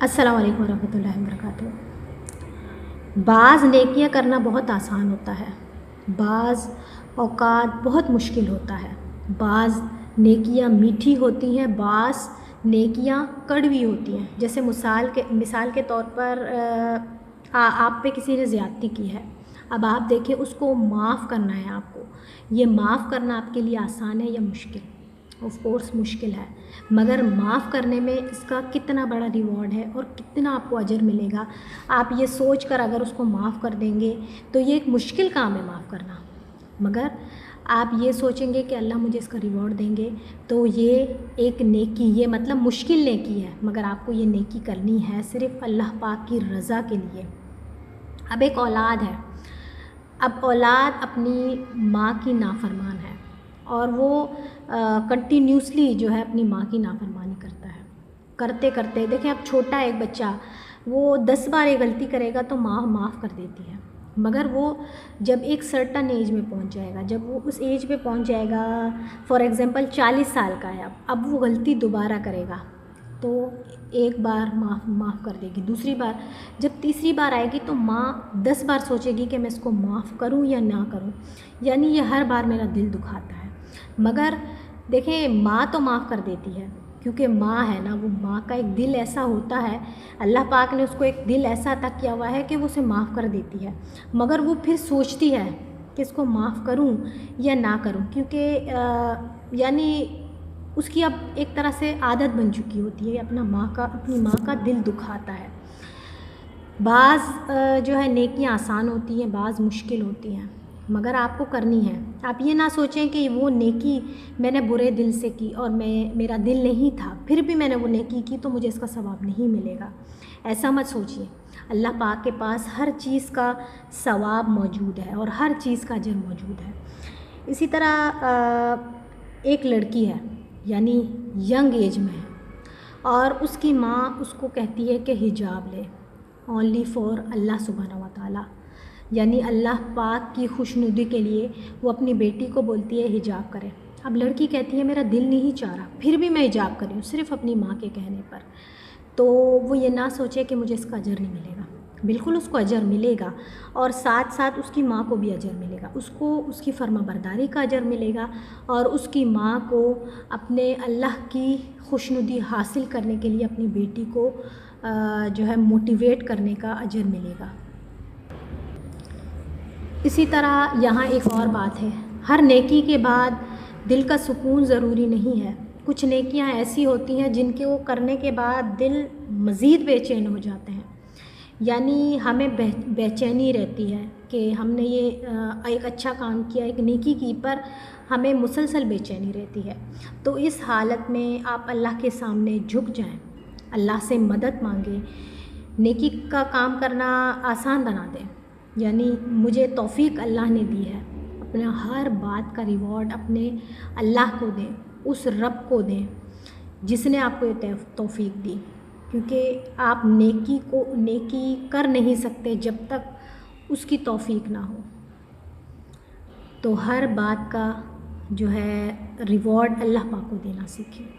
अस्सलाम वालेकुम रहमतुल्लाहि व बरकातुहू। बाज़ नेकियां करना बहुत आसान होता है, बाज़ औक़ात बहुत मुश्किल होता है। बाज़ नेकियां मीठी होती हैं, बाज़ नेकियां कड़वी होती हैं। जैसे मिसाल के तौर पर आप पे किसी ने ज़्यादती की है, अब आप देखिए उसको माफ़ करना है आपको। ये माफ़ करना आपके लिए आसान है या मुश्किल? ऑफ़ कोर्स मुश्किल है, मगर माफ़ करने में इसका कितना बड़ा रिवॉर्ड है और कितना आपको अजर मिलेगा। आप ये सोच कर अगर उसको माफ़ कर देंगे तो ये एक मुश्किल काम है माफ़ करना, मगर आप ये सोचेंगे कि अल्लाह मुझे इसका रिवॉर्ड देंगे, तो ये एक नेकी, ये मतलब मुश्किल नेकी है, मगर आपको ये नेकी करनी है सिर्फ़ अल्लाह पाक की रज़ा के लिए। अब एक औलाद है, अब औलाद अपनी माँ की नाफरमान है और वो कंटिन्यूसली जो है अपनी माँ की नाफरमानी करता है। करते करते देखिए, अब छोटा है एक बच्चा, वो 10 बार ये गलती करेगा तो माँ माफ़ कर देती है, मगर वो जब एक सर्टन एज में पहुंच जाएगा, जब वो उस एज पे पहुंच जाएगा, फॉर एग्ज़ाम्पल 40 साल का है, अब वो गलती दोबारा करेगा तो एक बार माफ़ कर देगी, दूसरी बार, जब तीसरी बार आएगी तो माँ 10 बार सोचेगी कि मैं इसको माफ़ करूँ या ना करूँ। यानी ये हर बार मेरा दिल दुखाता है, मगर देखें माँ तो माफ़ कर देती है, क्योंकि माँ है ना, वो माँ का एक दिल ऐसा होता है, अल्लाह पाक ने उसको एक दिल ऐसा अता किया हुआ है कि वो उसे माफ़ कर देती है। मगर वो फिर सोचती है कि इसको माफ़ करूँ या ना करूँ, क्योंकि यानी उसकी अब एक तरह से आदत बन चुकी होती है, अपनी माँ का दिल दुखाता है। बाज़ जो है नेकियां आसान होती हैं, बाज़ मुश्किल होती हैं, मगर आपको करनी है। आप ये ना सोचें कि वो नेकी मैंने बुरे दिल से की और मेरा दिल नहीं था, फिर भी मैंने वो नेकी की तो मुझे इसका सवाब नहीं मिलेगा। ऐसा मत सोचिए, अल्लाह पाक के पास हर चीज़ का सवाब मौजूद है और हर चीज़ का अजर मौजूद है। इसी तरह एक लड़की है, यानी यंग एज में है, और उसकी माँ उसको कहती है कि हिजाब ले, ओनली फॉर अल्लाह सुब्हानहू व तआला, यानी अल्लाह पाक की खुशनुदी के लिए वो अपनी बेटी को बोलती है हिजाब करे। अब लड़की कहती है मेरा दिल नहीं चाह रहा, फिर भी मैं हिजाब कर रही हूँ सिर्फ़ अपनी माँ के कहने पर। तो वो ये ना सोचे कि मुझे इसका अजर नहीं मिलेगा, बिल्कुल उसको अजर मिलेगा, और साथ साथ उसकी माँ को भी अजर मिलेगा, उसको उसकी फर्माबरदारी का अजर मिलेगा, और उसकी माँ को अपने अल्लाह की खुशनुदी हासिल करने के लिए अपनी बेटी को जो है मोटिवेट करने का अजर मिलेगा। इसी तरह यहाँ एक और बात है, हर नेकी के बाद दिल का सुकून ज़रूरी नहीं है। कुछ नेकियाँ ऐसी होती हैं जिनके वो करने के बाद दिल मज़ीद बेचैन हो जाते हैं, यानी हमें बेचैनी रहती है कि हमने ये एक अच्छा काम किया, एक नेकी की, पर हमें मुसलसल बेचैनी रहती है। तो इस हालत में आप अल्लाह के सामने झुक जाएं, अल्लाह से मदद मांगें, नेकी का काम करना आसान बना दें। यानी मुझे तौफ़ीक अल्लाह ने दी है, अपना हर बात का रिवॉर्ड अपने अल्लाह को दें, उस रब को दें जिसने आपको ये तौफ़ीक दी, क्योंकि आप नेकी कर नहीं सकते जब तक उसकी तौफ़ीक ना हो। तो हर बात का जो है रिवॉर्ड अल्लाह पाक को देना सीखें।